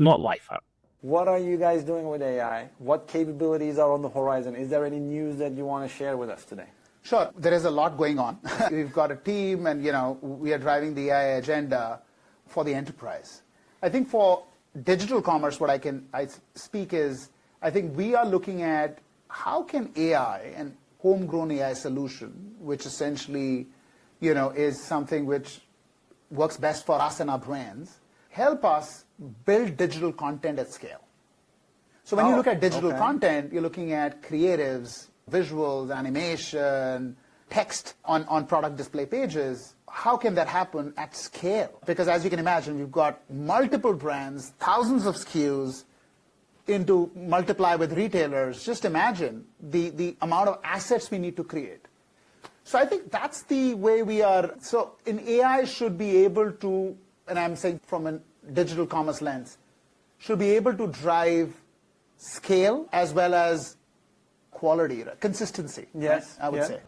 smart life out. What are you guys doing with AI? What capabilities are on the horizon? Is there any news that you want to share with us today? Sure, there is a lot going on. We've got a team and, we are driving the AI agenda for the enterprise. I think for digital commerce, what I speak is, I think we are looking at how can AI and homegrown AI solution, which essentially, is something which works best for us and our brands, help us build digital content at scale. So when you look at digital content, you're looking at creatives, visuals, animation, text on product display pages. How can that happen at scale? Because as you can imagine, we've got multiple brands, thousands of SKUs, into multiply with retailers. Just imagine the amount of assets we need to create. So I think that's the way we are. So in AI should be able to, and I'm saying from a digital commerce lens, should be able to drive scale as well as quality, consistency. Yes, I would say.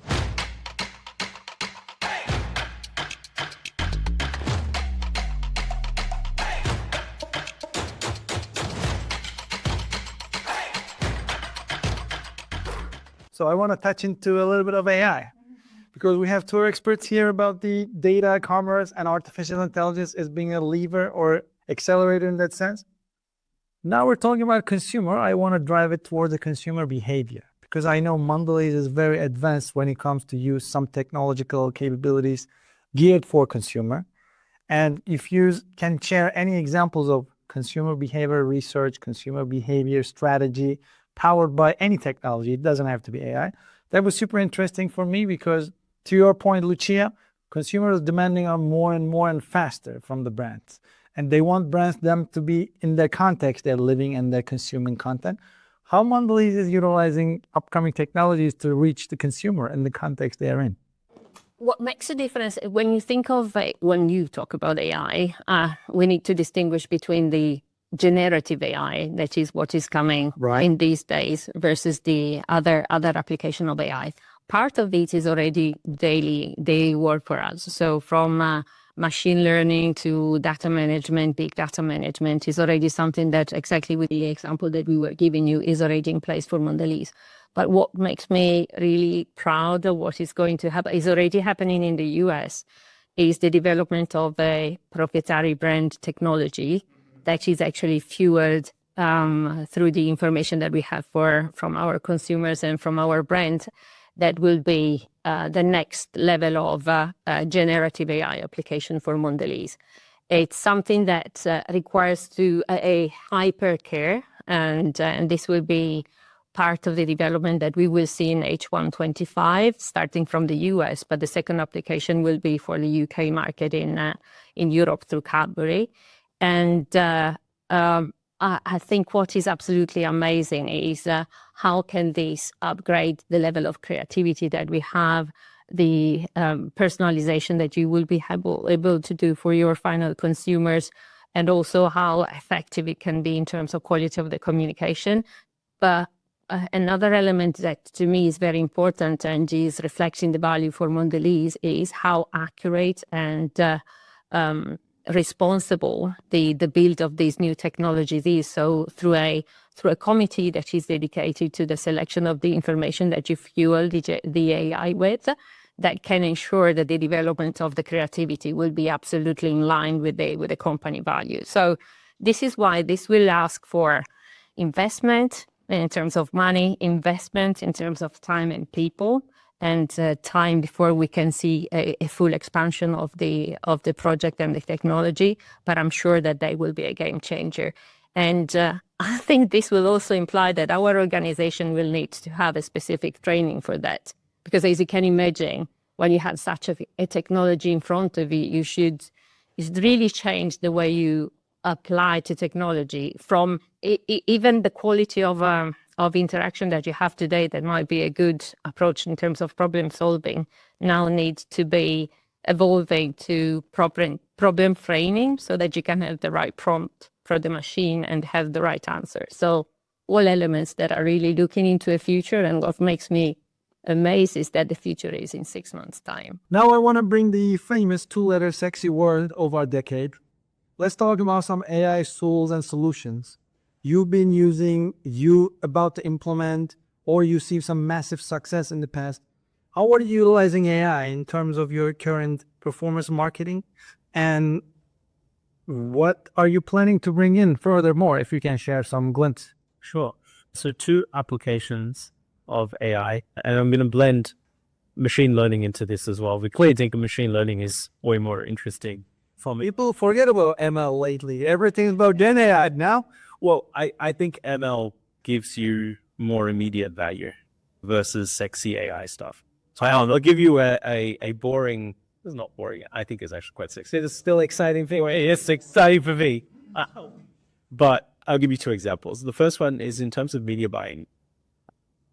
So I want to touch into a little bit of AI because we have two experts here about the data, commerce, and artificial intelligence as being a lever or accelerator in that sense. Now we're talking about consumer. I want to drive it towards the consumer behavior because I know Mondelez is very advanced when it comes to use some technological capabilities geared for consumer. And if you can share any examples of consumer behavior research, consumer behavior strategy, powered by any technology, it doesn't have to be AI. That was super interesting for me because, to your point, Lucia, consumers are demanding on more and more and faster from the brands. And they want brands them to be in their context they're living and they're consuming content. How Mondelez is utilizing upcoming technologies to reach the consumer in the context they are in? What makes a difference when you think of when you talk about AI, we need to distinguish between the generative AI, that is what is coming in these days, versus the other application of AI. Part of it is already daily work for us. So from machine learning to data management, big data management is already something that, exactly with the example that we were giving you, is already in place for Mondelez. But what makes me really proud of what is going to happen, is already happening in the US, is the development of a proprietary brand technology that is actually fueled through the information that we have from our consumers and from our brand. That will be the next level of generative AI application for Mondelez. It's something that requires a hyper care, and this will be part of the development that we will see in H1 25, starting from the US, but the second application will be for the UK market in Europe through Cadbury. And I think what is absolutely amazing is how can this upgrade the level of creativity that we have, the personalization that you will be able to do for your final consumers, and also how effective it can be in terms of quality of the communication. But another element that to me is very important and is reflecting the value for Mondelez is how accurate and responsible the build of these new technologies is. So through a committee that is dedicated to the selection of the information that you fuel the AI with, that can ensure that the development of the creativity will be absolutely in line with the company values. So this is why this will ask for investment in terms of money, investment in terms of time and people, and time before we can see a full expansion of the project and the technology. But I'm sure that they will be a game changer. And I think this will also imply that our organization will need to have a specific training for that. Because as you can imagine, when you have such a technology in front of you, it really change the way you apply to technology, from even the quality of interaction that you have today that might be a good approach in terms of problem solving, now needs to be evolving to problem framing so that you can have the right prompt for the machine and have the right answer. So all elements that are really looking into a future, and what makes me amazed is that the future is in 6 months' time. Now I want to bring the famous two-letter sexy word of our decade. let's talk about some AI tools and solutions you've been using, you about to implement, or you see some massive success in the past. How are you utilizing AI in terms of your current performance marketing? And what are you planning to bring in furthermore, if you can share some glimpse? Sure. So two applications of AI, and I'm going to blend machine learning into this as well. We clearly think machine learning is way more interesting for me. People forget about ML lately. Everything's about Gen AI now. Well, I think ML gives you more immediate value versus sexy AI stuff. So I'll give you a boring, it's not boring, I think it's actually quite sexy. It's still exciting thing. It's exciting for me. But I'll give you two examples. The first one is in terms of media buying.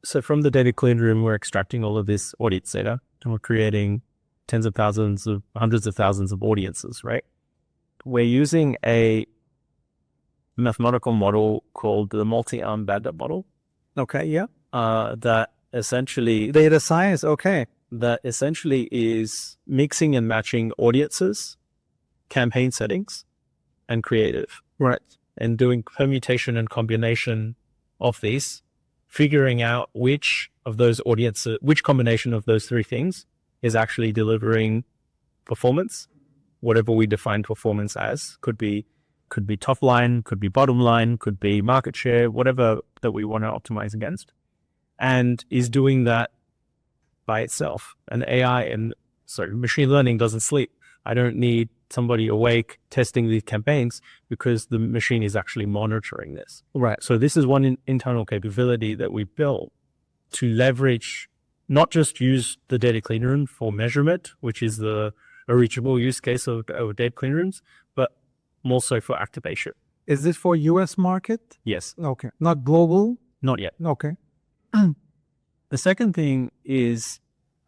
So from the data clean room, we're extracting all of this audience data and we're creating tens of thousands of hundreds of thousands of audiences, right? We're using a mathematical model called the multi-arm bandit model. Okay, yeah. That essentially Data science, okay. that essentially is mixing and matching audiences, campaign settings, and creative. Right. And doing permutation and combination of these, figuring out which of those audiences, which combination of those three things is actually delivering performance, whatever we define performance as. Could be top line, could be bottom line, could be market share, whatever that we want to optimize against, and is doing that by itself. And machine learning doesn't sleep. I don't need somebody awake testing these campaigns because the machine is actually monitoring this. Right. So this is one internal capability that we built to leverage, not just use the data clean room for measurement, which is a reachable use case of data clean rooms, but more so for activation. Is this for US market? Yes. Okay. Not global? Not yet. Okay. The second thing is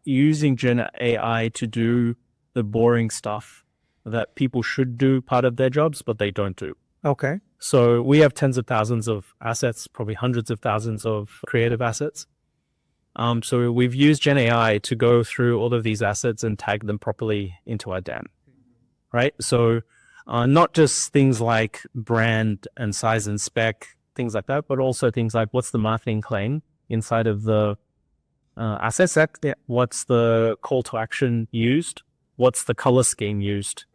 using Gen AI to do the boring stuff that people should do part of their jobs, but they don't do. Okay. So we have tens of thousands of assets, probably hundreds of thousands of creative assets. So we've used Gen AI to go through all of these assets and tag them properly into our DAM, right? So not just things like brand and size and spec, things like that, but also things like what's the marketing claim inside of the asset set, what's the call to action used, what's the color scheme used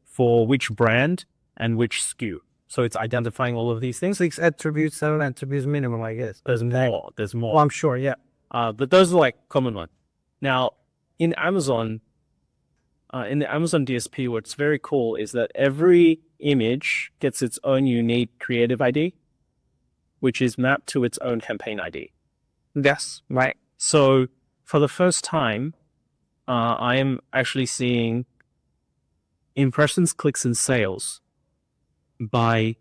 for which brand and which SKU. So it's identifying all of these things. 6 attributes, 7 attributes minimum, I guess. There's more. Well, I'm sure, yeah. But those are like common ones. Now, in Amazon DSP, what's very cool is that every image gets its own unique creative ID, which is mapped to its own campaign ID. Yes, right. So for the first time, I am actually seeing impressions, clicks, and sales by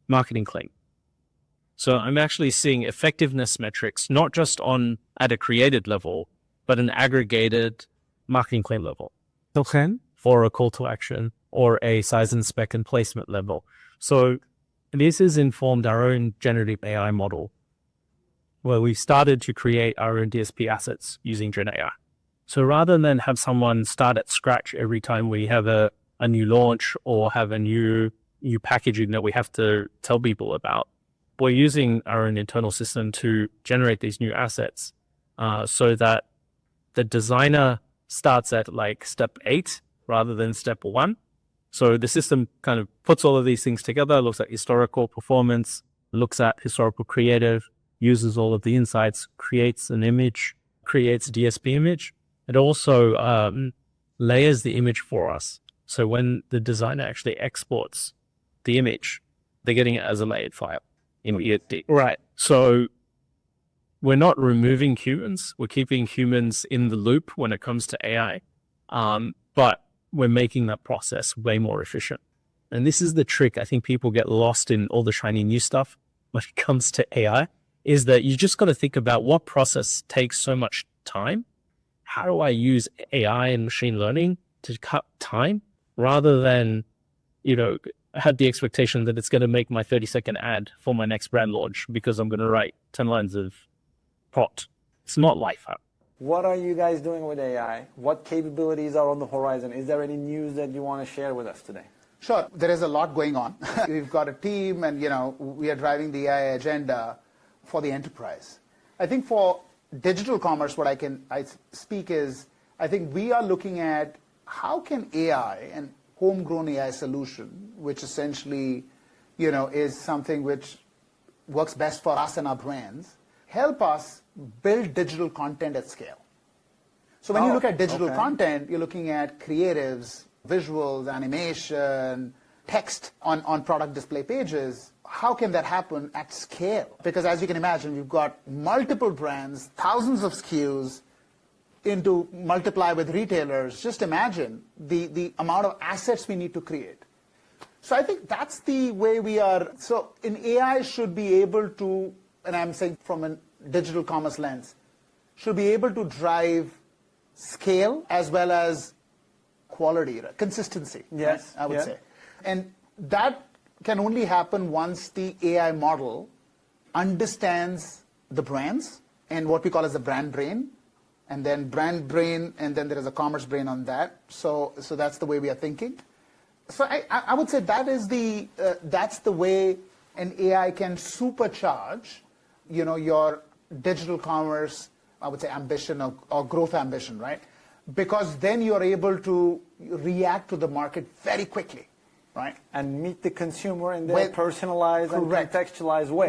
marketing claim. So I'm actually seeing effectiveness metrics, not just at a created level, but an aggregated marketing claim level. Okay. For a call to action or a size and spec and placement level. So this has informed our own generative AI model, where we started to create our own DSP assets using Gen AI. So rather than have someone start at scratch every time we have a new launch or have a new packaging that we have to tell people about, we're using our own internal system to generate these new assets so that the designer starts at like step 8 rather than step 1. So the system kind of puts all of these things together, looks at historical performance, looks at historical creative, uses all of the insights, creates an image, creates a DSP image. It also layers the image for us. So when the designer actually exports the image, they're getting it as a layered file in ED. Right. So we're not removing humans. We're keeping humans in the loop when it comes to AI. But we're making that process way more efficient. And this is the trick. I think people get lost in all the shiny new stuff when it comes to AI, is that you just got to think about what process takes so much time. How do I use AI and machine learning to cut time rather than, have the expectation that it's going to make my 30-second ad for my next brand launch because I'm going to write 10 lines of prompt. It's not life. What are you guys doing with AI? What capabilities are on the horizon? Is there any news that you want to share with us today? Sure, there is a lot going on. We've got a team and, we are driving the AI agenda for the enterprise. I think for digital commerce, what I speak is, I think we are looking at how can AI and homegrown AI solution, which essentially, is something which works best for us and our brands, help us build digital content at scale. So when you look at digital content, you're looking at creatives, visuals, animation, text on product display pages. How can that happen at scale? Because as you can imagine, we've got multiple brands, thousands of SKUs, into multiply with retailers. Just imagine the amount of assets we need to create. So I think that's the way we are. So in AI should be able to, and I'm saying from a digital commerce lens, should be able to drive scale as well as quality, consistency. Yes, I would say. And that can only happen once the AI model understands the brands and what we call as the brand brain, and then brand brain, and then there is a commerce brain on that. So that's the way we are thinking. So I would say that is that's the way an AI can supercharge, your digital commerce, I would say ambition or growth ambition, right? Because then you're able to react to the market very quickly, right? And meet the consumer in their personalized and contextualized way.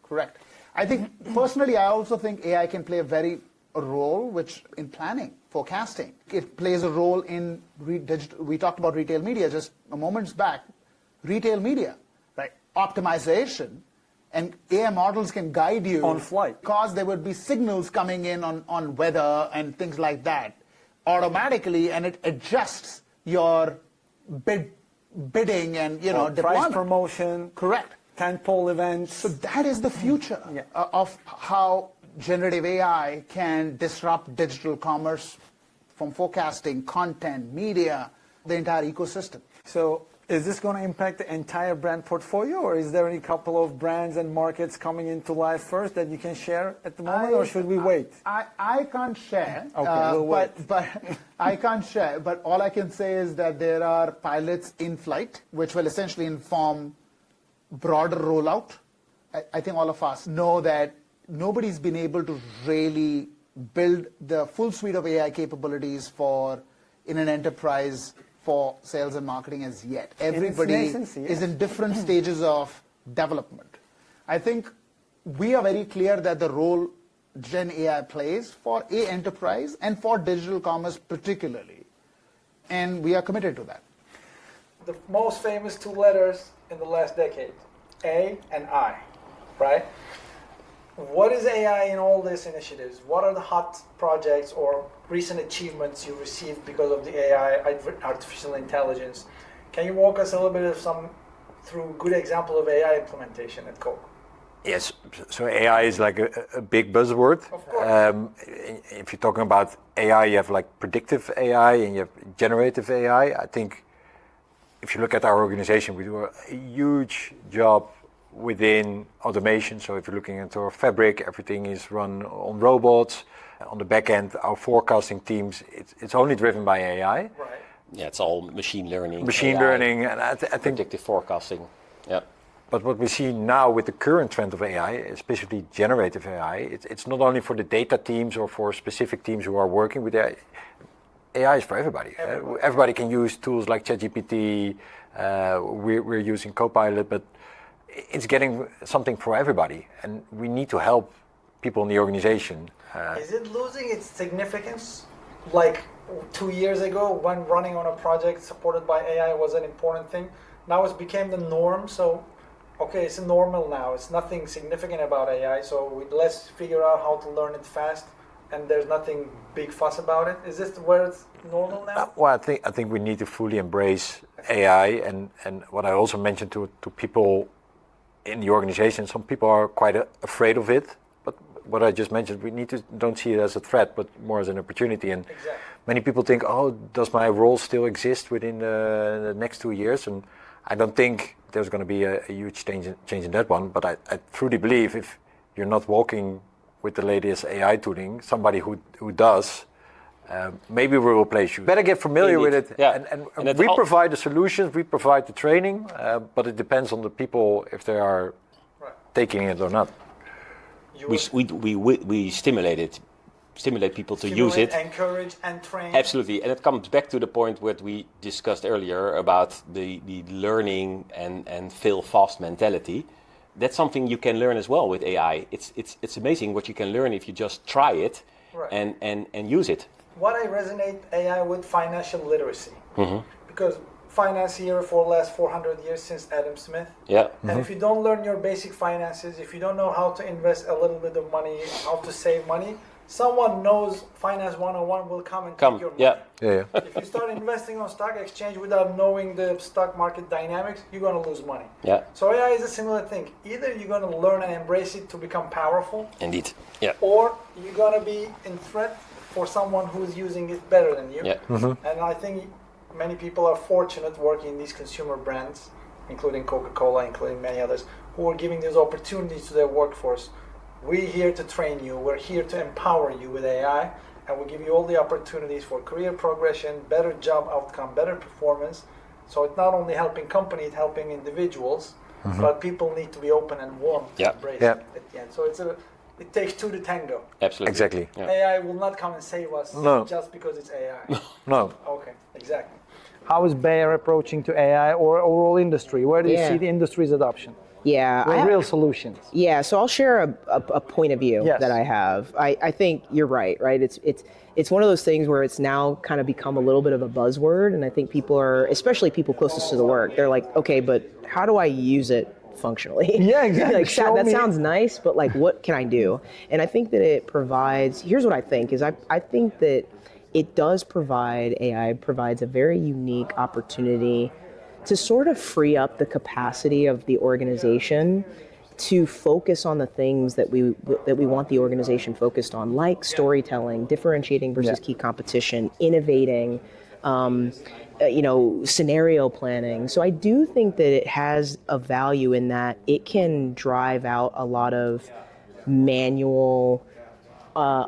Correct. I think, personally, I also think AI can play a role which in planning, forecasting. It plays a role in digital. We talked about retail media just a moment back. Retail media, right? Optimization, and AI models can guide you on flight, because there would be signals coming in on weather and things like that automatically, and it adjusts your bidding and deployment. Price promotion. Correct. Tentpole events. So that is the future of how generative AI can disrupt digital commerce from forecasting, content, media, the entire ecosystem. So is this going to impact the entire brand portfolio, or is there any couple of brands and markets coming into life first that you can share at the moment, or should we wait? I can't share. Okay, we'll wait. But I can't share. But all I can say is that there are pilots in flight, which will essentially inform broader rollout. I think all of us know that nobody's been able to really build the full suite of AI capabilities in an enterprise for sales and marketing as yet. Everybody is in different stages of development. I think we are very clear that the role Gen AI plays for enterprise and for digital commerce particularly, and we are committed to that. The most famous two letters in the last decade, A and I, right? What is AI in all these initiatives? What are the hot projects or recent achievements you received because of the AI, artificial intelligence? Can you walk us a little bit through good example of AI implementation at Coke? Yes, so AI is like a big buzzword. Of course. If you're talking about AI, you have like predictive AI and you have generative AI. I think if you look at our organization, we do a huge job within automation. So if you're looking into our fabric, everything is run on robots. On the back end, our forecasting teams, it's only driven by AI. Right. Yeah, it's all machine learning. Machine AI, learning, and I think predictive forecasting. Yeah. But what we see now with the current trend of AI, especially generative AI, it's not only for the data teams or for specific teams who are working with AI. AI is for everybody. Everybody can use tools like ChatGPT. We're using Copilot, but it's getting something for everybody, and we need to help people in the organization. Is it losing its significance? Like 2 years ago, when running on a project supported by AI was an important thing. Now it's became the norm. So, okay, it's normal now. It's nothing significant about AI. So let's figure out how to learn it fast, and there's nothing big fuss about it. Is this where it's normal now? Well, I think we need to fully embrace AI, and what I also mentioned to people in the organization, some people are quite afraid of it. But what I just mentioned, we don't see it as a threat, but more as an opportunity. And exactly. Many people think, oh, does my role still exist within the next 2 years? And I don't think there's going to be a huge change in that one. But I truly believe if you're not walking with the latest AI tooling, somebody who does maybe we will replace you. Better get familiar with it. Yeah. And we provide the solutions, we provide the training, but it depends on the people if they are taking it or not. We stimulate people to use it. Encourage and train. Absolutely, and it comes back to the point what we discussed earlier about the learning and fail fast mentality. That's something you can learn as well with AI. It's amazing what you can learn if you just try it and use it. What I resonate AI with financial literacy, because finance here for the last 400 years since Adam Smith. Yeah. And if you don't learn your basic finances, if you don't know how to invest a little bit of money, how to save money, someone knows Finance 101 will come and take your money. Yeah. If you start investing on stock exchange without knowing the stock market dynamics, you're going to lose money. Yeah. So AI is a similar thing. Either you're going to learn and embrace it to become powerful, Indeed. Yeah. or you're going to be in threat for someone who's using it better than you. Yeah. And I think many people are fortunate working in these consumer brands, including Coca-Cola, including many others, who are giving these opportunities to their workforce. We're here to train you. We're here to empower you with AI, and we'll give you all the opportunities for career progression, better job outcome, better performance. So it's not only helping companies, it's helping individuals, but people need to be open and warm to embrace it at the end. So it takes two to tango. Absolutely. Exactly. Yeah. AI will not come and save us just because it's AI. No. Okay, exactly. How is Bayer approaching to AI or overall industry? Where do you see the industry's adoption? Yeah, Real solutions. Yeah, so I'll share a point of view Yes. that I have. I think you're right? It's one of those things where it's now kind of become a little bit of a buzzword, and I think people are, especially people closest to the work, they're like, okay, but how do I use it functionally? Yeah, exactly. Like, Show that me. sounds nice, but like, what can I do? And I think that it provides, here's what I think, is I think that it does provide, AI provides a very unique opportunity to sort of free up the capacity of the organization to focus on the things that we want the organization focused on, like storytelling, differentiating versus key competition, innovating, scenario planning. So I do think that it has a value in that it can drive out a lot of manual, I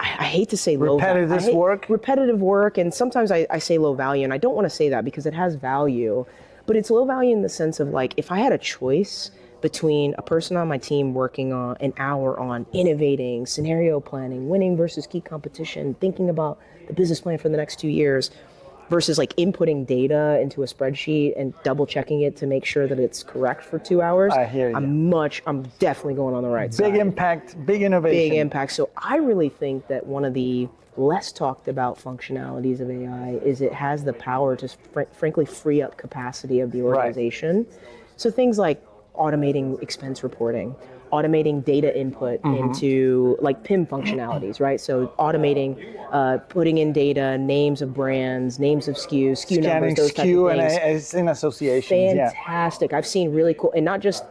hate to say repetitive work, and sometimes I say low value, and I don't want to say that because it has value, but it's low value in the sense of like, if I had a choice between a person on my team working on an hour on innovating, scenario planning, winning versus key competition, thinking about the business plan for the next 2 years, versus like inputting data into a spreadsheet and double checking it to make sure that it's correct for 2 hours. I hear you. I'm definitely going on the right side. Big impact, big innovation. Big impact. So I really think that one of the less talked about functionalities of AI is it has the power to frankly free up capacity of the organization. So things like automating expense reporting, automating data input into like PIM functionalities, right? So automating, putting in data, names of brands, names of SKUs, SKU numbers, those type of things. And it's in associations. Fantastic. I've seen really cool, and not just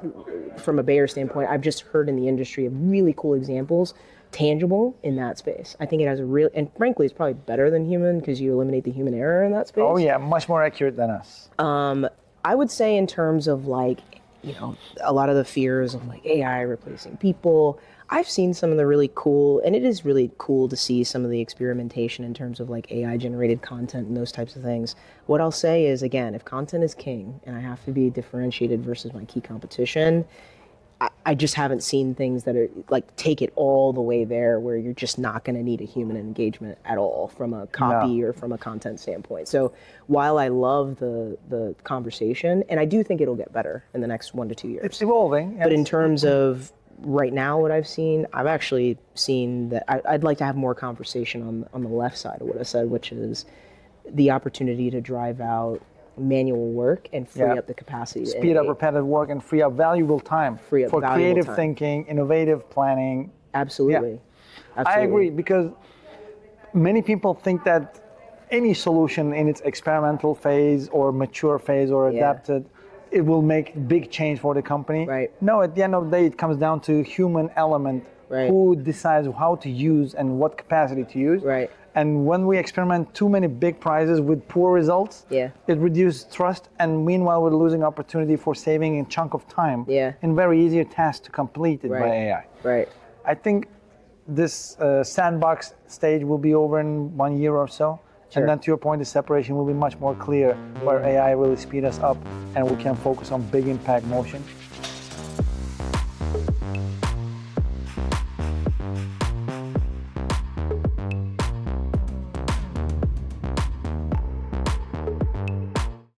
from a Bayer standpoint, I've just heard in the industry of really cool examples, tangible in that space. I think it has a real, and frankly, it's probably better than human because you eliminate the human error in that space. Oh yeah, much more accurate than us. I would say in terms of like, a lot of the fears of like AI replacing people, I've seen some of the really cool, and it is really cool to see some of the experimentation in terms of like AI generated content and those types of things. What I'll say is, again, if content is king and I have to be differentiated versus my key competition, I just haven't seen things that are like take it all the way there where you're just not going to need a human engagement at all from a copy or from a content standpoint. So while I love the conversation, and I do think it'll get better in the next 1 to 2 years. It's evolving. But in terms of right now what I've seen, I've actually seen that I'd like to have more conversation on the left side of what I said, which is the opportunity to drive out manual work and free up the capacity to speed up repetitive work and free up valuable time for creative thinking, innovative planning. Absolutely. I agree, because many people think that any solution in its experimental phase or mature phase or adapted, it will make big change for the company. Right. No, at the end of the day, it comes down to human element. Right. Who decides how to use and what capacity to use. Right. And when we experiment too many big prizes with poor results, it reduces trust, and meanwhile we're losing opportunity for saving a chunk of time in very easier tasks to complete it by AI. Right. I think this sandbox stage will be over in 1 year or so. Sure. And then to your point, the separation will be much more clear where AI really speed us up and we can focus on big impact motion.